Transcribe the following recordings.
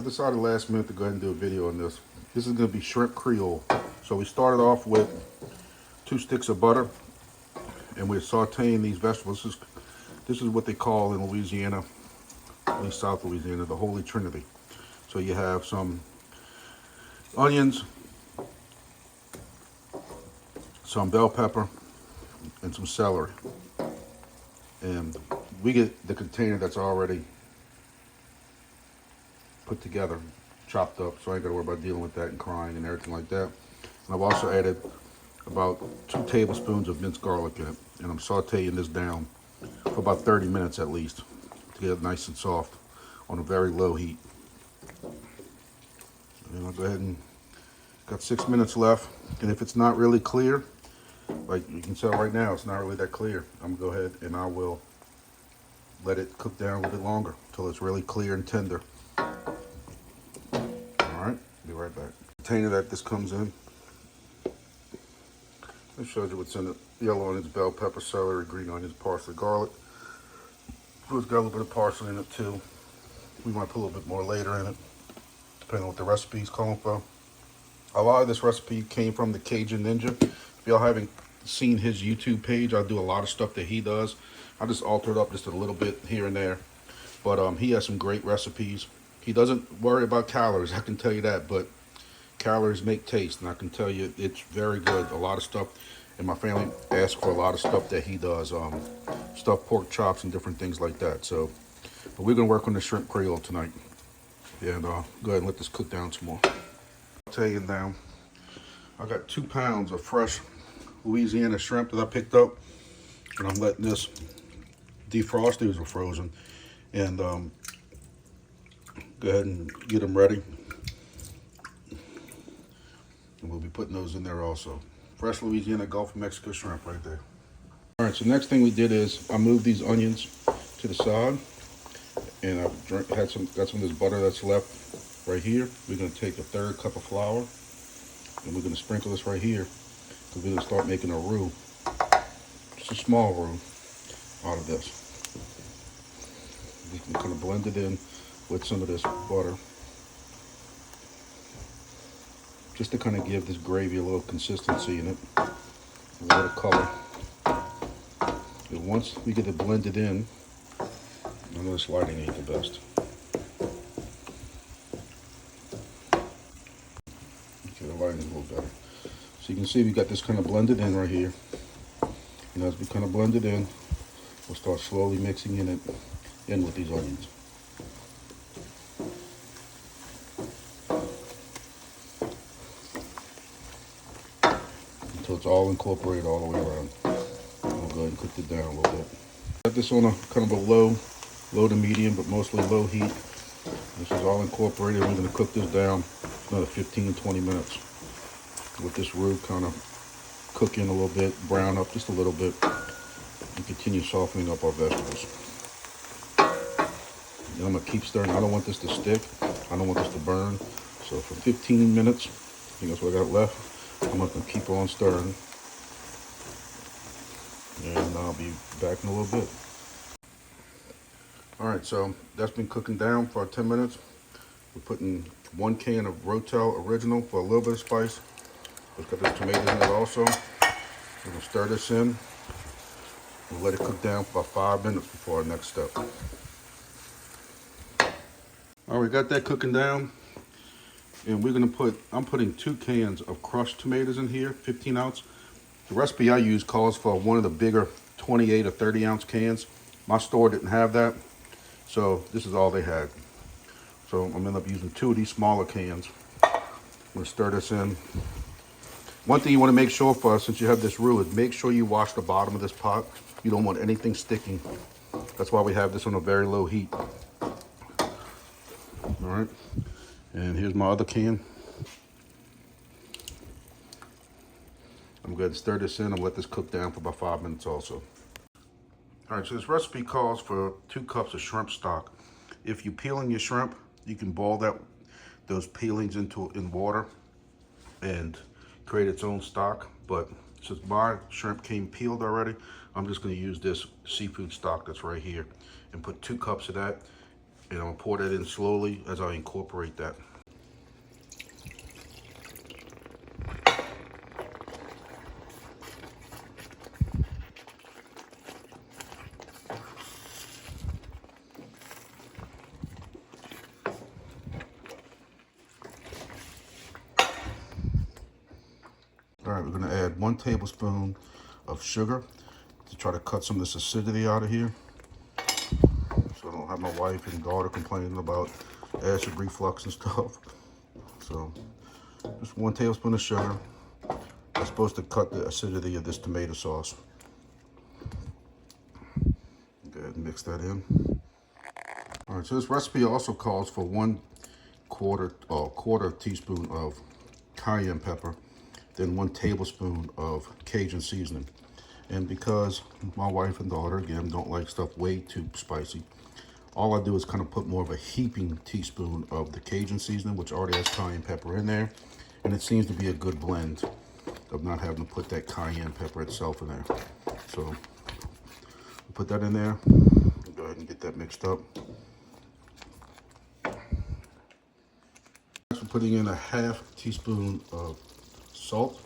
I decided last minute to go ahead and do a video on this. This is going to be shrimp creole. So we started off with 2 sticks of butter, and we're sauteing these vegetables. This is what they call in Louisiana, at least South Louisiana, the Holy Trinity. So you have some onions, some bell pepper, and some celery. And we get the container that's already put together, chopped up, so I ain't gotta worry about dealing with that and crying and everything like that. And I've also added about 2 tablespoons of minced garlic in it, and I'm sauteing this down for about 30 minutes at least to get it nice and soft on a very low heat. And I'll go ahead and got 6 minutes left, and if it's not really clear, like you can tell right now, it's not really that clear. I'm gonna go ahead and I will let it cook down a little bit longer until it's really clear and tender. All right, be right back. The container that this comes in, it shows you what's in it. Yellow onions, bell pepper, celery, green onions, parsley, garlic. It's got a little bit of parsley in it too. We might put a little bit more later in it, depending on what the recipe's calling for. A lot of this recipe came from the Cajun Ninja. If y'all haven't seen his YouTube page, I do a lot of stuff that he does. I just alter it up just a little bit here and there. But he has some great recipes. He doesn't worry about calories, I can tell you that, but calories make taste, and I can tell you it's very good. A lot of stuff, and my family asks for a lot of stuff that he does, stuffed pork chops and different things like that. So, but we're gonna work on the shrimp creole tonight, and go ahead and let this cook down some more. I'll tell you now, I got 2 pounds of fresh Louisiana shrimp that I picked up, and I'm letting this defrost. These are frozen, and go ahead and get them ready. And we'll be putting those in there also. Fresh Louisiana Gulf of Mexico shrimp right there. All right, so next thing we did is I moved these onions to the side, and I've got some of this butter that's left right here. We're gonna take a 1/3 cup of flour, and we're gonna sprinkle this right here, because we're gonna start making a roux, just a small roux out of this. We can kind of blend it in with some of this butter, just to kind of give this gravy a little consistency in it, a little color. And once we get it blended in, I know this lighting ain't the best. Okay, the lighting's a little better. So you can see we got this kind of blended in right here. And as we kind of blend it in, we'll start slowly mixing in with these onions. Until it's all incorporated all the way around. I'll go ahead and cook it down a little bit. Got this on a kind of a low to medium, but mostly low heat. This is all incorporated. We're going to cook this down another 15-20 minutes. With this roux kind of cooking a little bit, brown up just a little bit, and continue softening up our vegetables. And I'm going to keep stirring. I don't want this to stick. I don't want this to burn. So for 15 minutes, I think that's what I got left, I'm going to keep on stirring. And I'll be back in a little bit. All right, so that's been cooking down for 10 minutes. We're putting 1 can of Rotel Original for a little bit of spice. We've got this tomatoes in it also. We're gonna stir this in. We'll let it cook down for about 5 minutes before our next step. All right, we got that cooking down. And we're gonna I'm putting 2 cans of crushed tomatoes in here, 15 ounce. The recipe I use calls for one of the bigger 28 or 30 ounce cans. My store didn't have that, so this is all they had. So I'm gonna end up using 2 of these smaller cans. I'm gonna stir this in. One thing you want to make sure for, since you have this roux, is make sure you wash the bottom of this pot. You don't want anything sticking. That's why we have this on a very low heat. All right, and here's my other can. I'm going to stir this in and let this cook down for about 5 minutes also. All right, so this recipe calls for 2 cups of shrimp stock. If you're peeling your shrimp, you can boil those peelings in water and create its own stock. But since my shrimp came peeled already, I'm just going to use this seafood stock that's right here and put 2 cups of that. And I'm gonna pour that in slowly as I incorporate that. All right, we're gonna add 1 tablespoon of sugar to try to cut some of this acidity out of here. So I don't have my wife and daughter complaining about acid reflux and stuff. So just 1 tablespoon of sugar. That's supposed to cut the acidity of this tomato sauce. Go ahead and mix that in. All right, so this recipe also calls for 1/4 teaspoon of cayenne pepper, then 1 tablespoon of Cajun seasoning. And because my wife and daughter, again, don't like stuff way too spicy, all I do is kind of put more of a heaping teaspoon of the Cajun seasoning, which already has cayenne pepper in there. And it seems to be a good blend of not having to put that cayenne pepper itself in there. So put that in there. Go ahead and get that mixed up. Next, we're putting in a 1/2 teaspoon of salt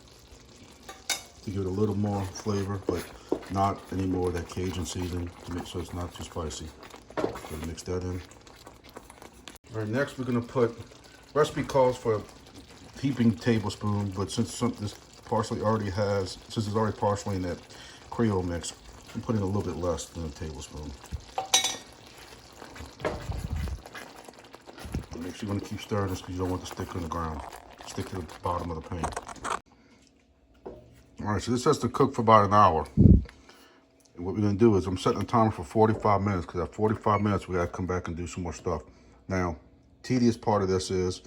to give it a little more flavor, but not any more of that Cajun seasoning to make sure it's not too spicy. So mix that in. All right, next we're gonna put, recipe calls for a heaping tablespoon, but since this parsley already has, since it's already parsley in that Creole mix, I'm putting a little bit less than a tablespoon. And make sure you want to keep stirring this because you don't want to stick on the ground. Stick to the bottom of the pan. All right, so this has to cook for about an hour. And what we're gonna do is I'm setting the timer for 45 minutes because at 45 minutes, we gotta come back and do some more stuff. Now, tedious part of this is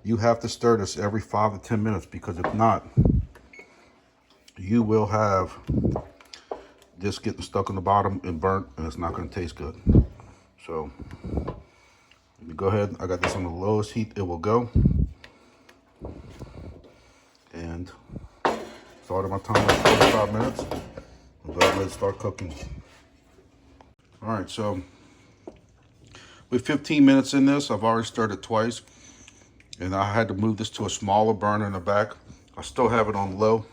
you have to stir this every 5 to 10 minutes because if not, you will have this getting stuck on the bottom and burnt and it's not gonna taste good. So, let me go ahead, I got this on the lowest heat it will go. And started my timer at 45 minutes. I'm glad to start cooking. All right, so with 15 minutes in this, I've already stirred it twice, and I had to move this to a smaller burner in the back. I still have it on low,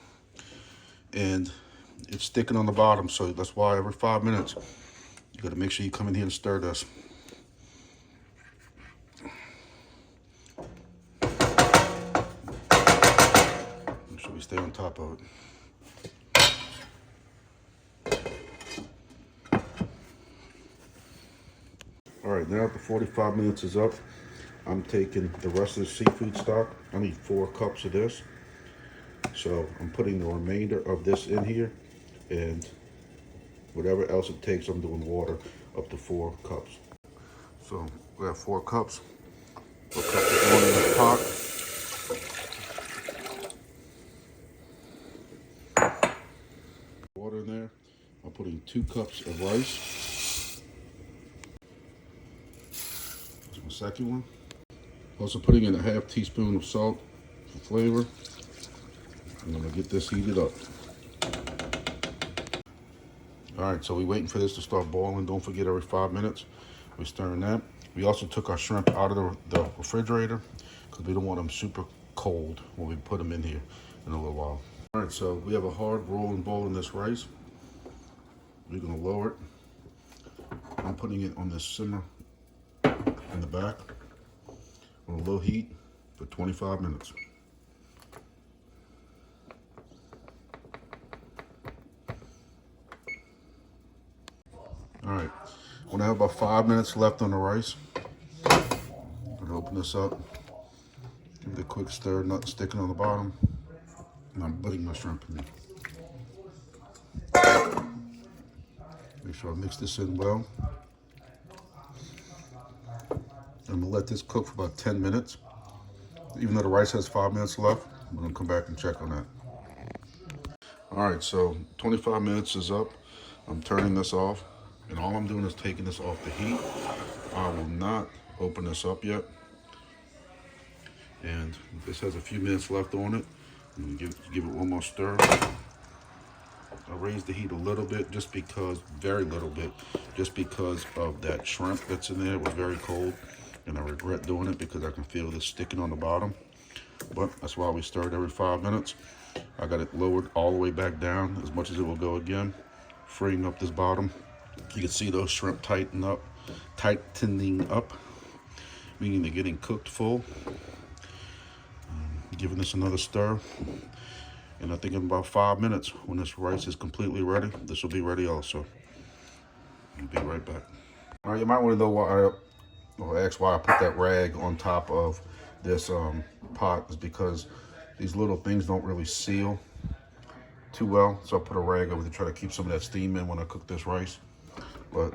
and it's sticking on the bottom, so that's why every 5 minutes, you gotta make sure you come in here and stir this. Make sure we stay on top of it. All right, now that the 45 minutes is up, I'm taking the rest of the seafood stock. I need 4 cups of this. So I'm putting the remainder of this in here, and whatever else it takes, I'm doing water up to 4 cups. So we have 4 cups. We'll cut the one in the pot. Water in there. I'm putting 2 cups of rice. That's my second one. Also putting in a 1/2 teaspoon of salt for flavor. I'm gonna get this heated up. All right, so we're waiting for this to start boiling. Don't forget every 5 minutes, we're stirring that. We also took our shrimp out of the refrigerator because we don't want them super cold when we put them in here in a little while. All right, so we have a hard rolling bowl in this rice. We're gonna lower it. I'm putting it on this simmer in the back on a low heat for 25 minutes. All right, when I have about 5 minutes left on the rice, I'm gonna open this up, give it a quick stir, nothing sticking on the bottom, and I'm putting my shrimp in there. Make sure I mix this in well. I'm gonna let this cook for about 10 minutes. Even though the rice has 5 minutes left, I'm gonna come back and check on that. All right, so 25 minutes is up. I'm turning this off, and all I'm doing is taking this off the heat. I will not open this up yet. And this has a few minutes left on it. I'm gonna give it one more stir. I raised the heat a little bit just because, very little bit, just because of that shrimp that's in there. It was very cold, and I regret doing it because I can feel this sticking on the bottom. But that's why we stir it every 5 minutes. I got it lowered all the way back down as much as it will go again, freeing up this bottom. You can see those shrimp tightening up, meaning they're getting cooked full. Giving this another stir. And I think in about 5 minutes, when this rice is completely ready, this will be ready also. I'll be right back. All right, you might want to know ask why I put that rag on top of this pot. Is because these little things don't really seal too well. So I put a rag over to try to keep some of that steam in when I cook this rice. But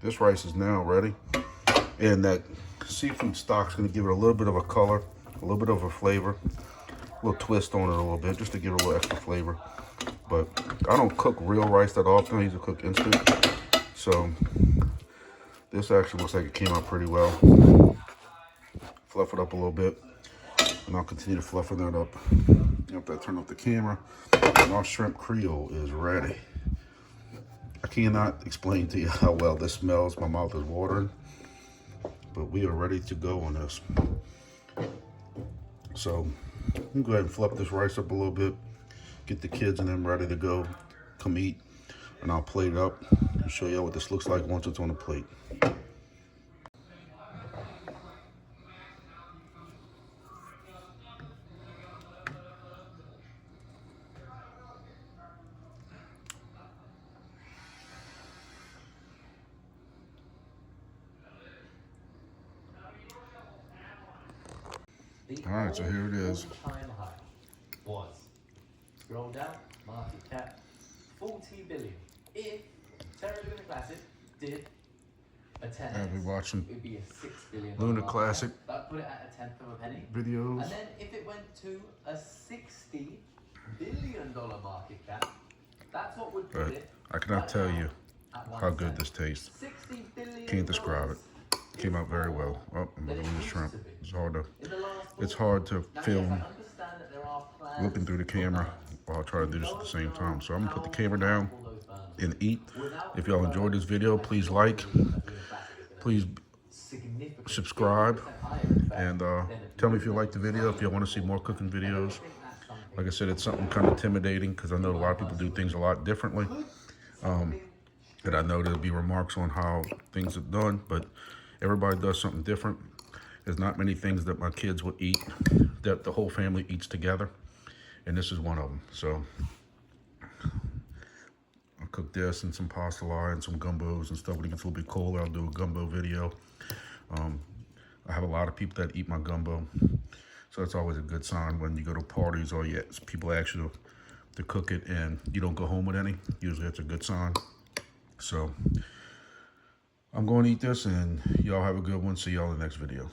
this rice is now ready. And that seafood stock is going to give it a little bit of a color, a little bit of a flavor. A little twist on it a little bit, just to give it a little extra flavor. But I don't cook real rice that often. I usually cook instant. So this actually looks like it came out pretty well. Fluff it up a little bit, and I'll continue to fluffing that up after I turn off the camera. And our shrimp creole is ready. I cannot explain to you how well this smells. My mouth is watering, but we are ready to go on this. So I'm gonna go ahead and fluff this rice up a little bit, get the kids and them ready to go, come eat, and I'll plate it up and show you what this looks like once it's on the plate. All right, so here it is. Was scroll down, market cap 40 billion. If Terra Luna Classic did a 10x, I'll be watching it'd be a $6 billion Luna Classic that put it at a tenth of a penny. videos. And then if it went to a $60 billion market cap, that's what would put But it. I cannot right tell now you at how good 1 this tastes. $60 billion. Can't describe it. Came out very well. Oh, I'm gonna lose shrimp. It's hard to film looking through the camera while I try to do this at the same time. So I'm gonna put the camera down and eat. If y'all enjoyed this video, please like, please subscribe, and tell me if you like the video, if you want to see more cooking videos. Like I said, it's something kind of intimidating because I know a lot of people do things a lot differently. And I know there'll be remarks on how things are done, but everybody does something different. There's not many things that my kids will eat that the whole family eats together, and this is one of them. So I'll cook this and some pasta and some gumbos and stuff. When it gets a little bit colder, I'll do a gumbo video. I have a lot of people that eat my gumbo, so it's always a good sign when you go to parties or people ask you to cook it and you don't go home with any. Usually that's a good sign. So I'm going to eat this, and y'all have a good one. See y'all in the next video.